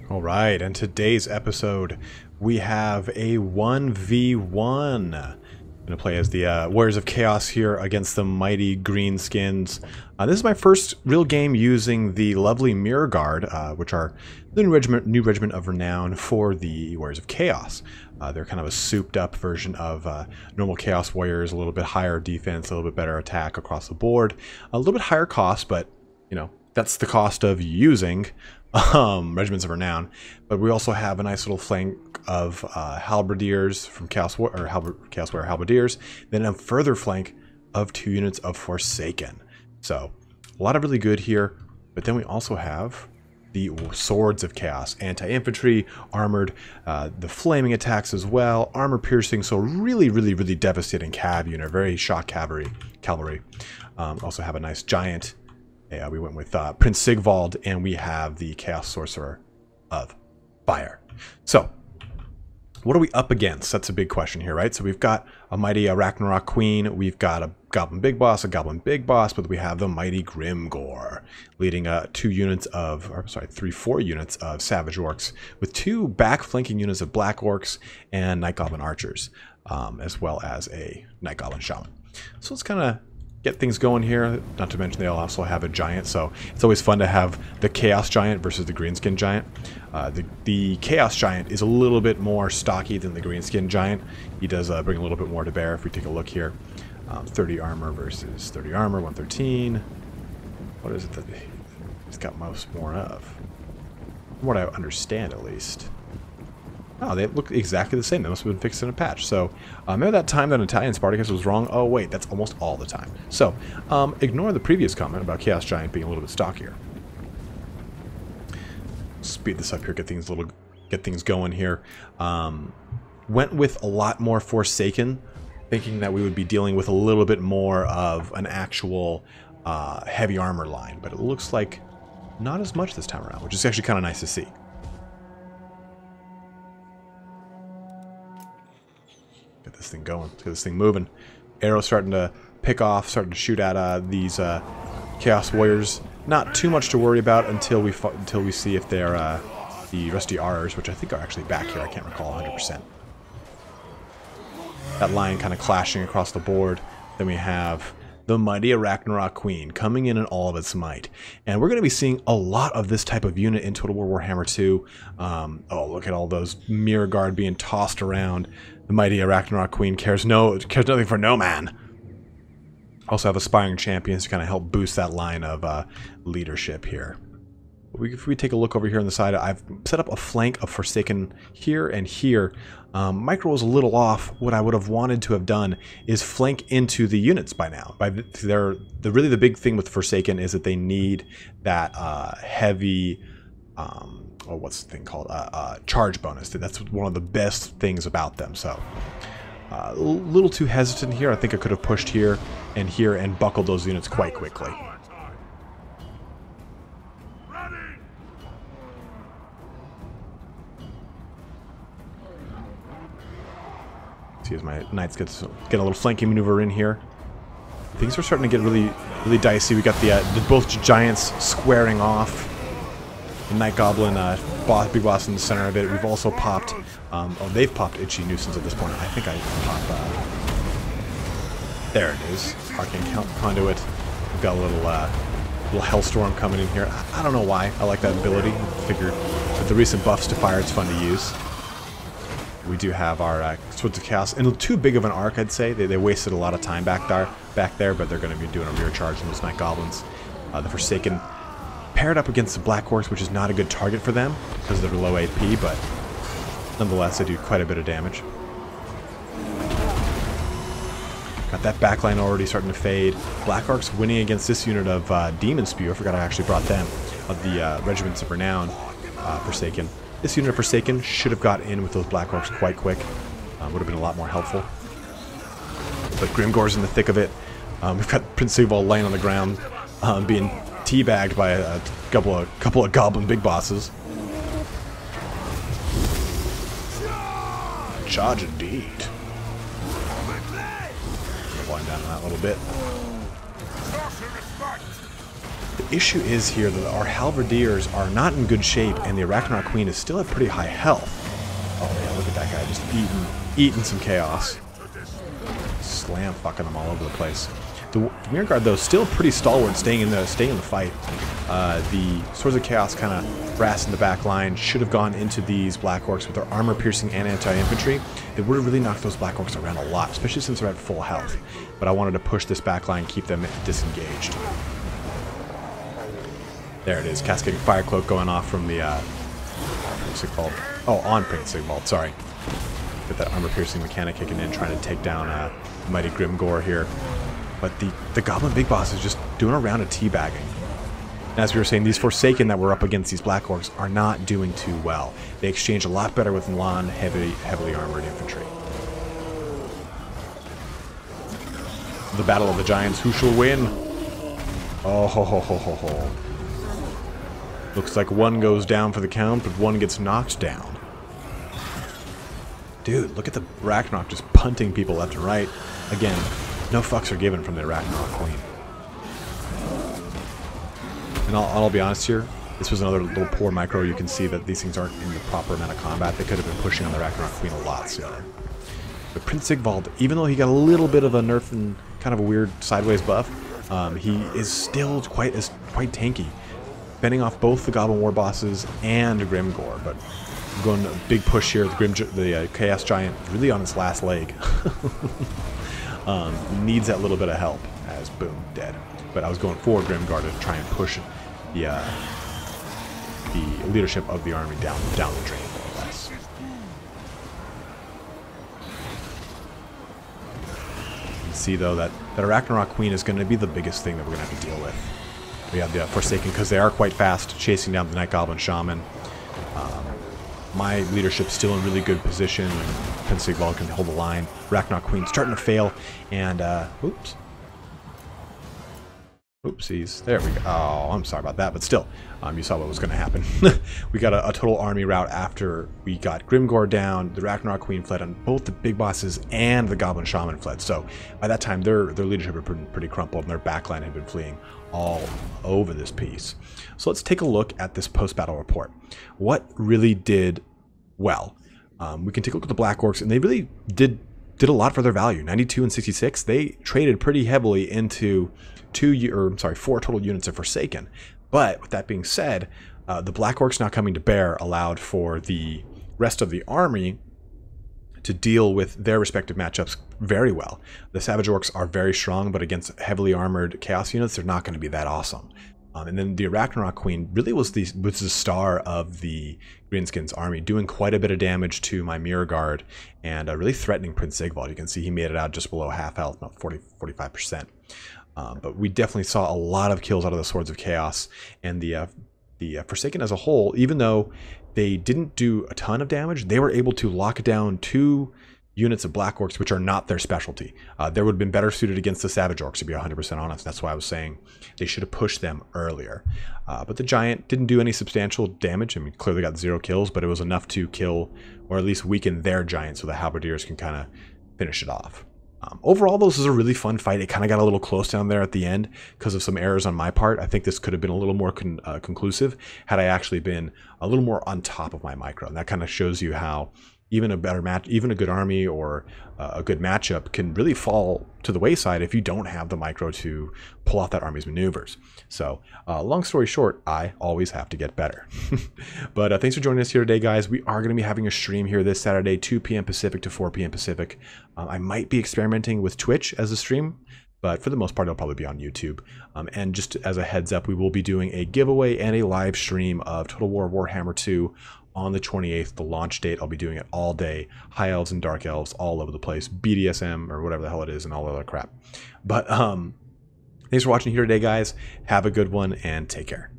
All right, and today's episode we have a 1v1. I'm gonna play as the Warriors of Chaos here against the mighty Greenskins. This is my first real game using the lovely Mirror Guard, which are the new regiment of renown for the Warriors of Chaos. They're kind of a souped-up version of normal Chaos Warriors, a little bit higher defense, a little bit better attack across the board, a little bit higher cost, but you know that's the cost of using regiments of renown. But we also have a nice little flank of halberdiers from Chaos Warrior halberdiers, then a further flank of 2 units of Forsaken. So a lot of really good here. But then we also have the Swords of Chaos, anti-infantry, armored, the flaming attacks as well, armor piercing, so really devastating cav unit, very shock cavalry. Also have a nice giant. Yeah, we went with Prince Sigvald, and we have the Chaos Sorcerer of Fire. So, what are we up against? That's a big question here, right? So we've got a mighty Ragnarok Queen, we've got a Goblin Big Boss, but we have the mighty Grimgore, leading 4 units of Savage Orcs, with 2 back flanking units of Black Orcs and Night Goblin Archers, as well as a Night Goblin Shaman. So let's kind of get things going here, not to mention they also have a giant, so it's always fun to have the Chaos Giant versus the Greenskin Giant. The Chaos Giant is a little bit more stocky than the Greenskin Giant. He does bring a little bit more to bear if we take a look here. 30 armor versus 30 armor, 113. What is it that he's got more of? From what I understand, at least. Oh, they look exactly the same. They must have been fixed in a patch. So, remember that time that ItalianSpartacus was wrong? Oh, wait, that's almost all the time. So, ignore the previous comment about Chaos Giant being a little bit stockier. Speed this up here, get things going here. Went with a lot more Forsaken, thinking that we would be dealing with a little bit more of an actual heavy armor line, but it looks like not as much this time around, which is actually kind of nice to see. Get this thing going. Let's get this thing moving. Arrows starting to pick off, starting to shoot at these Chaos Warriors. Not too much to worry about until we see if they're the Rusty R's, which I think are actually back here. I can't recall 100%. That line kind of clashing across the board. Then we have the mighty Ragnarok Queen coming in all of its might. And we're going to be seeing a lot of this type of unit in Total War Warhammer 2. Oh, look at all those Mirror Guard being tossed around. The mighty Ragnarok Queen cares nothing for no man. Also have aspiring champions to kind of help boost that line of leadership here. If we take a look over here on the side, I've set up a flank of Forsaken here and here. Micro was a little off. What I would have wanted to have done is flank into the units by now. Really the big thing with Forsaken is that they need that heavy, what's the thing called? Charge bonus. That's one of the best things about them. So a little too hesitant here. I think I could have pushed here and buckled those units quite quickly. See as my knights get a little flanking maneuver in here. Things are starting to get really dicey. We got both giants squaring off. The Night Goblin big boss in the center of it. We've also popped. They've popped Itchy Nuisance at this point. I think I popped. There it is. Arcane Conduit. We've got a little Hellstorm coming in here. I don't know why I like that ability. I figured with the recent buffs to fire, it's fun to use. We do have our Swords of Chaos, and too big of an arc, I'd say. They wasted a lot of time back there, but they're going to be doing a rear charge on those Night Goblins. The Forsaken paired up against the Black Orcs, which is not a good target for them because they're low AP, but nonetheless, they do quite a bit of damage. Got that backline already starting to fade. Black Orcs winning against this unit of Demon Spew. I forgot I actually brought them, of the Regiments of Renown, Forsaken. This unit of Forsaken should have got in with those Black Orcs quite quick. Would have been a lot more helpful. But Grimgore's in the thick of it. We've got Prince Sigvald laying on the ground, being teabagged by a couple of Goblin Big Bosses. Charge indeed. Wind down that a little bit. The issue is here that our halberdiers are not in good shape, and the Arachnoid Queen is still at pretty high health. Oh yeah, look at that guy just eating some chaos. Slam fucking them all over the place. The Mirror Guard, though, still pretty stalwart, staying in the fight. The Swords of Chaos kind of brass in the back line should have gone into these Black Orcs with their armor-piercing and anti-infantry. They would have really knocked those Black Orcs around a lot, especially since they're at full health. But I wanted to push this back line, keep them disengaged. There it is, Cascading Fire Cloak going off from the Prince Sigvald. Oh, on Prince Sigvald, sorry. Get that armor-piercing mechanic kicking in, trying to take down Mighty Grimgore here. But the Goblin Big Boss is just doing a round of teabagging. And as we were saying, these Forsaken that were up against these Black Orcs are not doing too well. They exchange a lot better with heavily armored infantry. The Battle of the Giants, who shall win? Oh ho ho ho ho ho. Looks like one goes down for the count, but one gets knocked down. Dude, look at the Arachnoid just punting people left and right. Again, no fucks are given from the Arachnoid Queen. And I'll be honest here, this was another little poor micro. You can see that these things aren't in the proper amount of combat. They could have been pushing on the Arachnoid Queen a lot sooner. But Prince Sigvald, even though he got a little bit of a nerf and kind of a weird sideways buff, he is still quite tanky. Fending off both the Goblin War Bosses and Grimgore, but going a big push here. The Chaos Giant really on its last leg. Needs that little bit of help, as boom, dead. But I was going for Grimgore to try and push the leadership of the army down the drain, more or less. You can see though that Arachnoid Queen is going to be the biggest thing that we're going to have to deal with. We have the Forsaken, because they are quite fast, chasing down the Night Goblin Shaman. My leadership's still in really good position. Prince Sigvald can hold the line. Arachnoid Queen starting to fail, and oops. Oopsies. There we go. Oh, I'm sorry about that, but still, you saw what was going to happen. We got a total army rout after we got Grimgore down. The Arachnoid Queen fled on both the big bosses, and the Goblin Shaman fled. So by that time, their leadership had been pretty crumpled, and their backline had been fleeing all over this piece. So let's take a look at this post-battle report. What really did well? We can take a look at the Black Orcs, and they really did a lot for their value. 92 and 66. They traded pretty heavily into 4 total units of Forsaken. But with that being said, the Black Orcs not coming to bear allowed for the rest of the army to deal with their respective matchups very well. The Savage Orcs are very strong, but against heavily armored Chaos units, they're not going to be that awesome. And then the Arachnoid Queen really was the star of the Greenskins army, doing quite a bit of damage to my Mirror Guard and really threatening Prince Sigvald. You can see he made it out just below half health, about 45%. But we definitely saw a lot of kills out of the Swords of Chaos, and the Forsaken as a whole, even though they didn't do a ton of damage, they were able to lock down 2 units of Black Orcs, which are not their specialty. They would have been better suited against the Savage Orcs, to be 100% honest. That's why I was saying they should have pushed them earlier. But the Giant didn't do any substantial damage. I mean, clearly got 0 kills, but it was enough to kill, or at least weaken their Giant, so the Halberdiers can kind of finish it off. Overall, this was a really fun fight. It kind of got a little close down there at the end because of some errors on my part. I think this could have been a little more conclusive had I actually been a little more on top of my micro. And that kind of shows you how even a better match, even a good army or a good matchup can really fall to the wayside if you don't have the micro to pull off that army's maneuvers. So long story short, I always have to get better. But thanks for joining us here today, guys. We are going to be having a stream here this Saturday, 2 p.m. Pacific to 4 p.m. Pacific. I might be experimenting with Twitch as a stream, but for the most part, it'll probably be on YouTube. And just as a heads up, we will be doing a giveaway and a live stream of Total War Warhammer 2 on the 28th, the launch date. I'll be doing it all day. High Elves and Dark Elves all over the place. BDSM or whatever the hell it is and all other crap. But thanks for watching here today, guys. Have a good one and take care.